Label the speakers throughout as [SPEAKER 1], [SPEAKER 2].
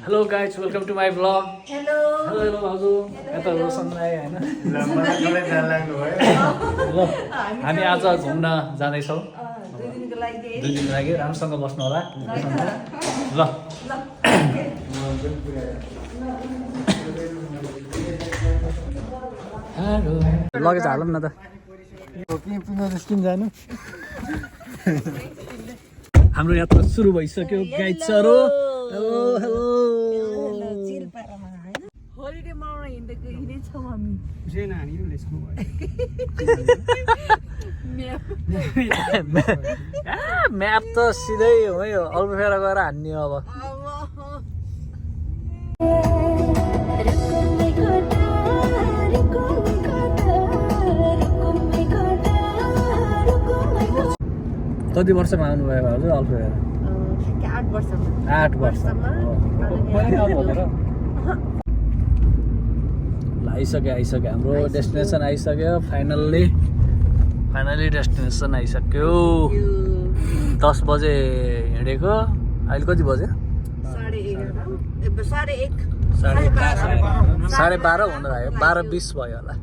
[SPEAKER 1] Hello guys, welcome to my vlog.
[SPEAKER 2] Hello.
[SPEAKER 1] Hello भाउजू. यता रोशन राई हैन. ल हामी आज घुम्न जाँदैछौँ.
[SPEAKER 2] 2 दिनको लागि
[SPEAKER 1] 2 दिनको लागि राम्रोसँग बस्नु होला. ल. हेलो. लगेज हालौँ न त. स्किन जानु. हाम्रो यात्रा सुरु भइसक्यो गाइजहरु. Hello hello.
[SPEAKER 2] होलिडे मनाउन हिँडेछौँ हामी.
[SPEAKER 1] म्याप त सिधै हो यो अल्बुफेरा गएर हान्ने अब. कति वर्षमा आउनुभयो भाउजू अल्बुफेरा?
[SPEAKER 2] 8 वर्षमा.
[SPEAKER 1] 8 वर्षमा. आइसक्यो हाम्रो डेस्टिनेसन आइसक्यो. फाइनल्ली डेस्टिनेसन आइसक्यो. 10 बजे हिँडेको अहिले कति बज्यो? 12:30 हुँदो आयो. 12:20 भयो होला.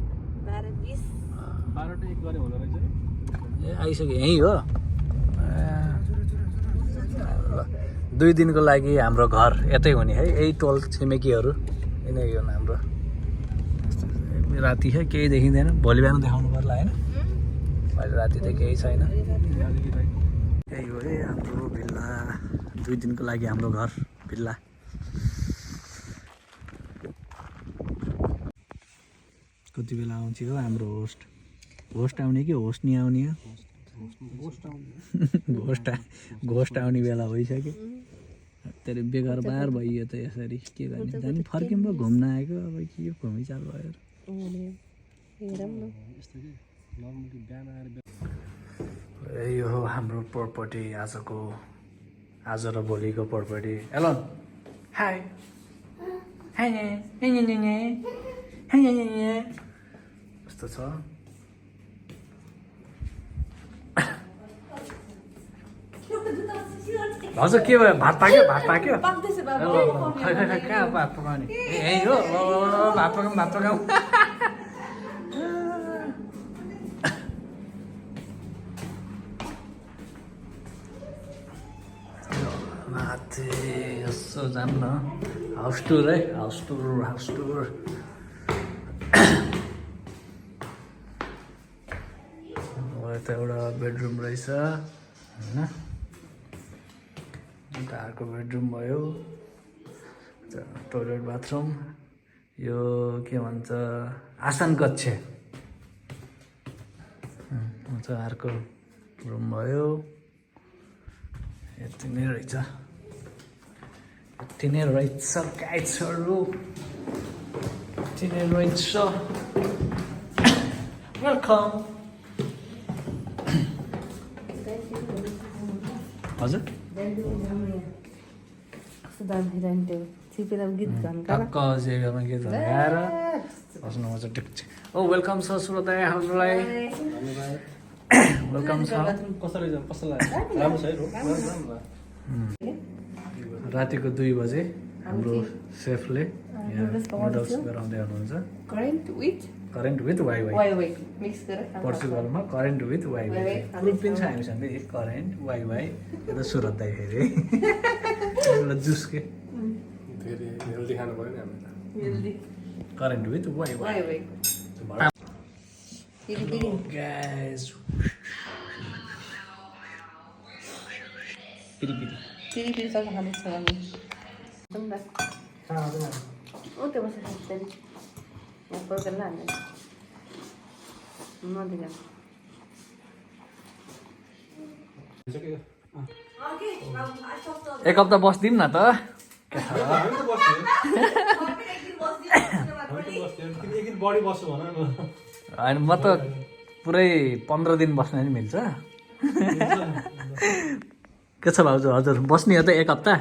[SPEAKER 1] 12:20 आइसक्यो. यहीँ हो. 2 दिनको लागि हाम्रो घर यतै हुने है. यही टोल छिमेकीहरू यिनै हो हाम्रो. राति है केही देखिँदैन. भोलि बिहान देखाउनु पर्ला होइन. अहिले राति त केही छैन. यही हो है हाम्रो भिल्ला. 2 दिनको लागि हाम्रो घर भिल्ला. कति बेला आउँछ हो हाम्रो होस्ट आउने कि होस्ट नि आउने हो? घोस्ट आउने बेला भइसक्यो. तर बेकार बार भइयो त यसरी के गर्ने. जाने फर्किम पो घुम्न आएको. अब के घुमिचाल भयो. यो हो हाम्रो प्रपर्टी आज र भोलिको प्रपर्टी. हेलो हाई कस्तो छ. हजुर के भयो? भात पाक्यो कहाँ भात पकाउने? यही हो. भात पकाउँ. माथि यसो जानु न. हाउस टुर है. House tour. यता एउटा बेडरुम रहेछ होइन. यता अर्को बेडरुम भयो. Toilet bathroom. यो के भन्छ आसन कक्ष. अर्को रुम भयो. यति नै रहेछ गाइजहरु. यति नै रहेछ. वेलकम. हजुर टक्क जेबमा गीत लगाएर बस्नु मजा टिप्छ. ओ वेलकम छ श्रोताहरूलाई. वेलकम छ. रातिको 2 बजे हाम्रो सेफले नुडल्स गराउँदै हुनुहुन्छ. Current with WaiWai. पोर्चुगलमा करेन्ट विथ वाइवाई पनि छ हामीसँग. करेन्ट वाइवाई यता सुरत दाइ फेरि एउटा जुस के करेन्ट विथ वाइवाई.
[SPEAKER 2] पिरी सर्छ खाँदैछ हामी. त्यो बस्छ त्यहाँदेखि पर्दैन हामीलाई नदिन.
[SPEAKER 1] एक हप्ता बस्दिउँ न त. होइन म त पुरै 15 दिन बस्न नि मिल्छ. के छ भाउजू? हजुर बस्ने हो त एक हप्ता?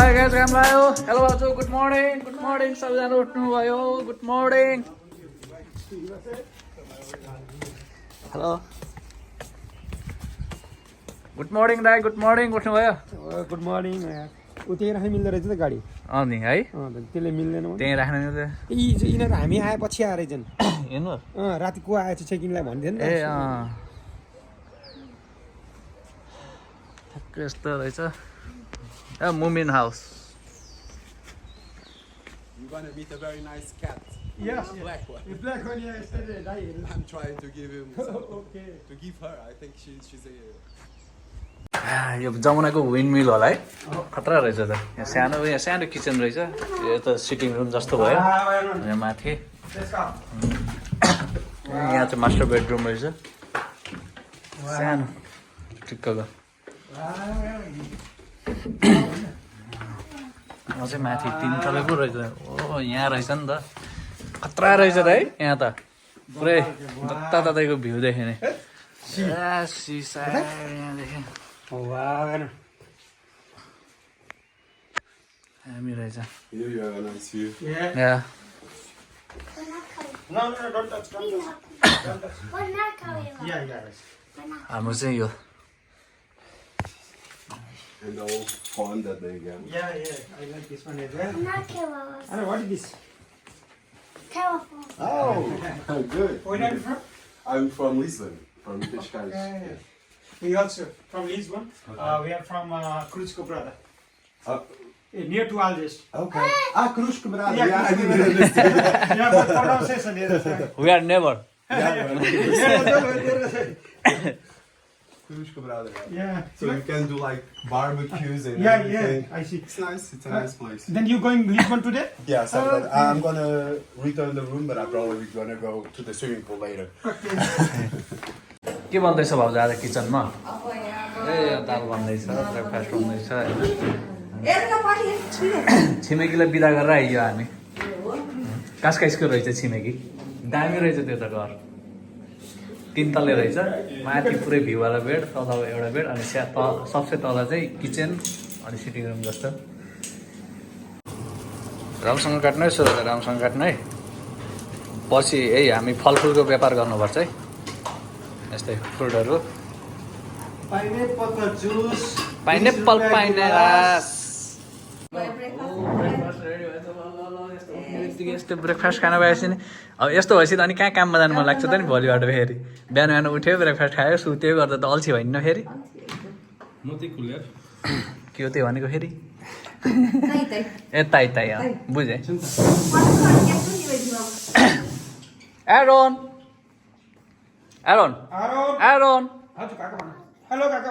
[SPEAKER 1] हाई गाइस काम लाग्यो हेलो हजुर गुड मर्निङ सबैजना उठ्नुभयो good morning hello good morning दाइ गुड मर्निङ उठ्नुभयो
[SPEAKER 3] गुड मर्निङ उतै राख्न मिल्दो रहेछ त गाडी
[SPEAKER 1] नि है
[SPEAKER 3] त्यसले मिल्दैन
[SPEAKER 1] त्यहीँ राख्नु मिल्छ
[SPEAKER 3] यिनीहरू हामी आएपछि आएर रहेछन्
[SPEAKER 1] हेर्नु
[SPEAKER 3] राति को आएछ चेकिङलाई भनिदियो नि
[SPEAKER 1] ए ठ्याक्कै यस्तो रहेछ ए Moomin house
[SPEAKER 4] You're gonna meet a very nice cat.
[SPEAKER 3] Yes,
[SPEAKER 4] Black one.
[SPEAKER 3] The black one, yeah, yesterday.
[SPEAKER 4] I'm trying to give him some,
[SPEAKER 3] Okay.
[SPEAKER 4] to give her. I think she's a.
[SPEAKER 1] यो जमुनाको wind मिल होला है खतरा रहेछ त यहाँ सानो kitchen रहेछ यो त सिटिङ रुम जस्तो भयो यहाँ माथि यहाँ चाहिँ मास्टर बेडरुम रहेछ सानो ठिक्कको चाहिँ माथि 3 तले पो रहेछ ओ यहाँ रहेछ नि त खतरा रहेछ त है यहाँ त पुरै जताततैको भ्यू देख्ने सिसा यहाँदेखि हामी रहेछ
[SPEAKER 4] Here you have a nice view.
[SPEAKER 1] Yeah.
[SPEAKER 3] No, don't touch.
[SPEAKER 1] हाम्रो चाहिँ यो
[SPEAKER 4] And the old pond that they get.
[SPEAKER 3] Yeah, I like this one as well. What is this?
[SPEAKER 4] Oh, good.
[SPEAKER 3] Where are you from?
[SPEAKER 4] I'm from Lisbon, from Cascais.
[SPEAKER 3] Okay. We also from Lisbon. We are from Cruz Cobrada. Near to Alges.
[SPEAKER 4] Okay. Cruz Quebrada.
[SPEAKER 3] Yeah,
[SPEAKER 4] Yeah, I
[SPEAKER 3] Cruz
[SPEAKER 4] didn't understand.
[SPEAKER 3] Yeah, but pronunciation is
[SPEAKER 1] we are never
[SPEAKER 4] Cruz Quebrada.
[SPEAKER 3] Yeah.
[SPEAKER 4] So you can do like barbecues and
[SPEAKER 3] Yeah,
[SPEAKER 4] everything.
[SPEAKER 3] I see.
[SPEAKER 4] It's nice. It's a nice place.
[SPEAKER 3] Then you going Lisbon today?
[SPEAKER 4] Yeah, so I'm gonna return the room, but I'm probably gonna go to the swimming pool later.
[SPEAKER 1] के बन्दैछ भाउजू आज किचनमा ए दाल बन्दैछ breakfast बन्दैछ छिमेकीलाई बिदा गरेर आइयो हामी कासकाइसको रहेछ छिमेकी दामी रहेछ त्यो त घर 3 तले रहेछ माथि पुरै भ्यूवाला बेड तल एउटा बेड अनि सबसे तल चाहिँ किचन अनि सिटिङ रुम जस्तो राम्रोसँग काट्नु है सुरु राम्रोसँग काट्नु है पछि हामी फलफुलको व्यापार गर्नुपर्छ है यस्तै फ्रुटहरू
[SPEAKER 3] Pineapple juice.
[SPEAKER 1] पाइनएप्पल पाइनेरास यस्तो ब्रेकफास्ट खान भएपछि नि अब यस्तो भएपछि त अनि कहाँ काममा जानु मन लाग्छ त नि भोलिबाट फेरि बिहान बिहान उठ्यो ब्रेकफास्ट खायो सुत्यो गर्दा त अल्छी भइन्न फेरि के हो त्यो भनेको फेरि ए ताई ताई बुझेँ Aaron Aaron Aaron
[SPEAKER 3] Hello, Kaka.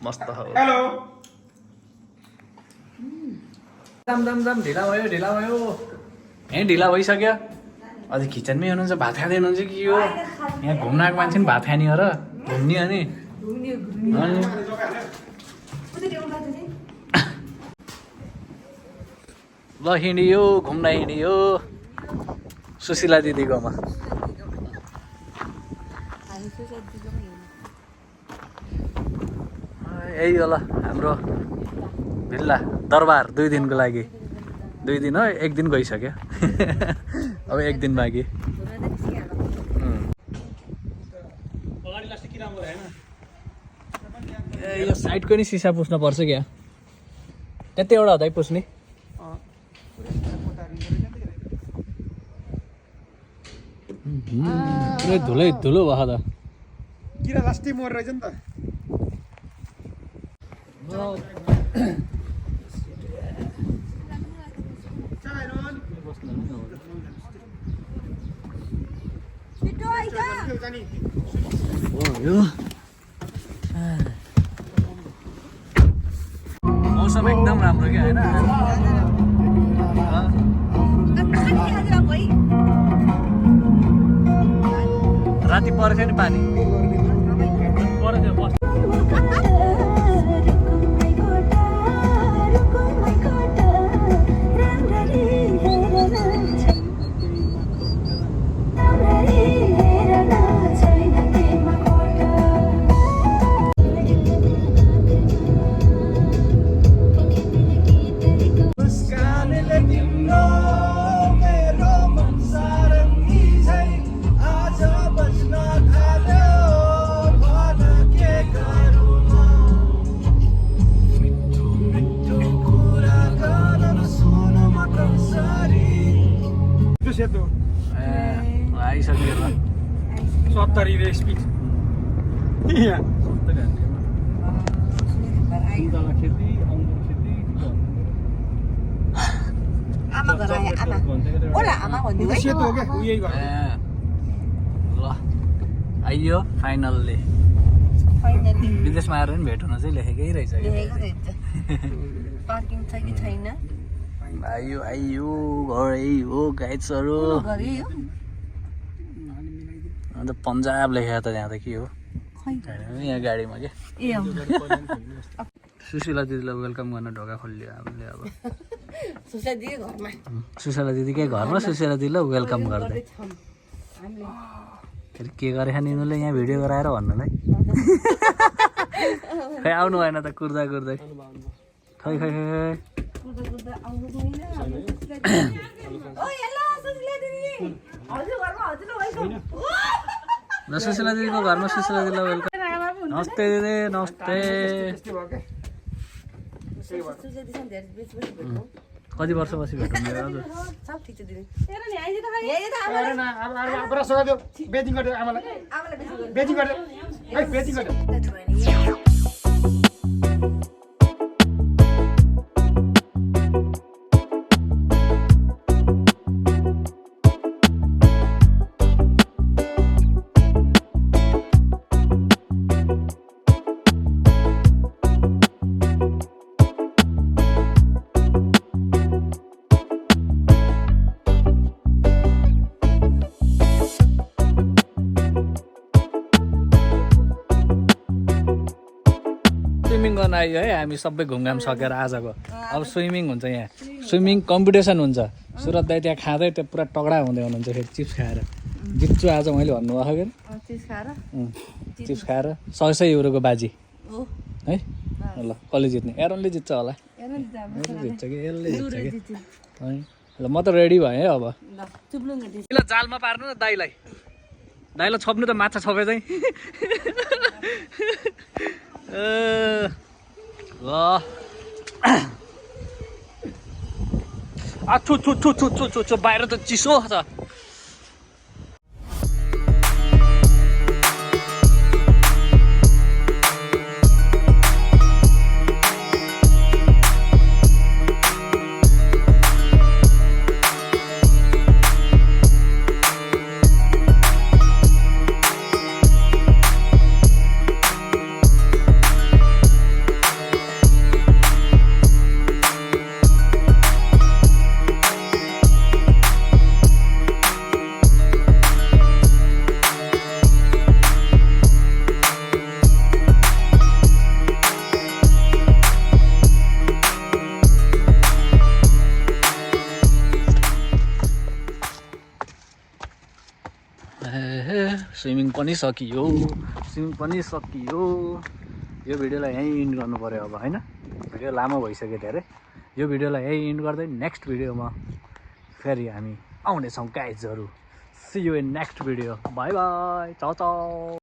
[SPEAKER 1] मस्त हो
[SPEAKER 3] Hello.
[SPEAKER 1] दम ढिला भयो यहीँ ढिला भइसक्यो अझै किचनमै हुनुहुन्छ भात खाँदै हुनुहुन्छ कि यो यहाँ घुम्न आएको मान्छे नि भात खाने हो र घुम्ने अनि ल हिँडियो घुम्न हिँडियो सुशीला दिदीकोमा यही होला हाम्रो भिल्ला दरबार 2 दिनको लागि 2 दिन हो 1 दिन गइसक्यो अब 1 दिन बाँकी ए यो साइडको नि सिसा पुस्न पर्छ क्या त्यति एउटा हुँदै पुस्ने पुरै धुलो भयो त
[SPEAKER 3] किरा लास्टै मर रहेछ नि त
[SPEAKER 1] मौसम एकदम राम्रो क्या होइन राति परेछ नि पानी परेछ
[SPEAKER 3] सेतो
[SPEAKER 1] आइसक्यो ल
[SPEAKER 3] 70 रे स्पिड यहाँ
[SPEAKER 2] आमा घर आयो आमा ओला आमा भन्दियो है
[SPEAKER 3] सेतो हो क्या उही घर
[SPEAKER 1] ल आइयो फाइनल्ली
[SPEAKER 2] फाइनली
[SPEAKER 1] विदेशमा आएर पनि भेट हुन चाहिँ लेखेकै रहेछ कि
[SPEAKER 2] देखेको रहेछ पार्किङ छ कि छैन
[SPEAKER 1] आइयो आइयो घरै हो गाइड्सहरू
[SPEAKER 2] गरे यो
[SPEAKER 1] अन्त पन्जाब लेखेको त त्यहाँ त के हो यहाँ गाडीमा के
[SPEAKER 2] ए
[SPEAKER 1] सुशीला दिदीलाई वेलकम गर्न ढोका खोलियो हामीले अब
[SPEAKER 2] सुसा दिए घरमा
[SPEAKER 1] सुशीला दिदीकै घरमा सुशीला दिदीलाई वेलकम गर्दै फेरि के गरेछ नि यिनीहरूले यहाँ भिडियो गराएर भन्नुलाई खै आउनु भएन त कुर्दा कुर्दै खै खै खै
[SPEAKER 2] कुदा कुदा आउनु भएन ओ हेलो सुशीला दिदी हजुर घरमा हजुर वेलकम
[SPEAKER 1] ल सुशीला दिदीको घरमा सुशीला दिदीलाई वेलकम नमस्ते दिदी नमस्ते
[SPEAKER 2] सुशीला दिदी धेरै बेच बेच भेट्नु
[SPEAKER 1] कति वर्षपछि भेटौँ हजुर
[SPEAKER 2] सब ठिक छ दिदी
[SPEAKER 3] बेचिङ गरिदियो आमालाई बेचिङ गरिदियो है बेचिङ गरिदियो
[SPEAKER 1] स्विमिङ गर्न आयो है हामी सबै घुमघाम सकेर आजको अब स्विमिङ हुन्छ यहाँ स्विमिङ कम्पिटिसन हुन्छ सुरत दाइ त्यहाँ खाँदै त्यो पुरा तगडा हुँदै हुनुहुन्छ फेरि चिप्स खाएर जित्छु आज मैले भन्नुभएको
[SPEAKER 2] चिज खाएर
[SPEAKER 1] चिप्स खाएर 100 युरोको बाजी
[SPEAKER 2] ओ
[SPEAKER 1] है ल कसले जित्ने एरोनले जित्छ होला
[SPEAKER 2] हेर्नु
[SPEAKER 1] एरोनले जित्छ कि यसले जित्छ कि है ल म त रेडी भएँ है अब
[SPEAKER 2] ल चुप्लुङ गति
[SPEAKER 1] ल जालमा पार्नु न दाइलाई छोप्नु त माछा छोपे चाहिँ ल छु छु छु छु छु छु छु बाहिर त चिसो छ स्विमिङ पनि सकियो यो भिडियोलाई यहीँ इन्ड गर्नु पर्यो अब होइन भिडियो लामो भइसक्यो धेरै यो भिडियोलाई यहीँ इन्ड गर्दै नेक्स्ट भिडियोमा फेरि हामी आउनेछौँ गाइजहरू see you in next video bye bye चाउ चाउ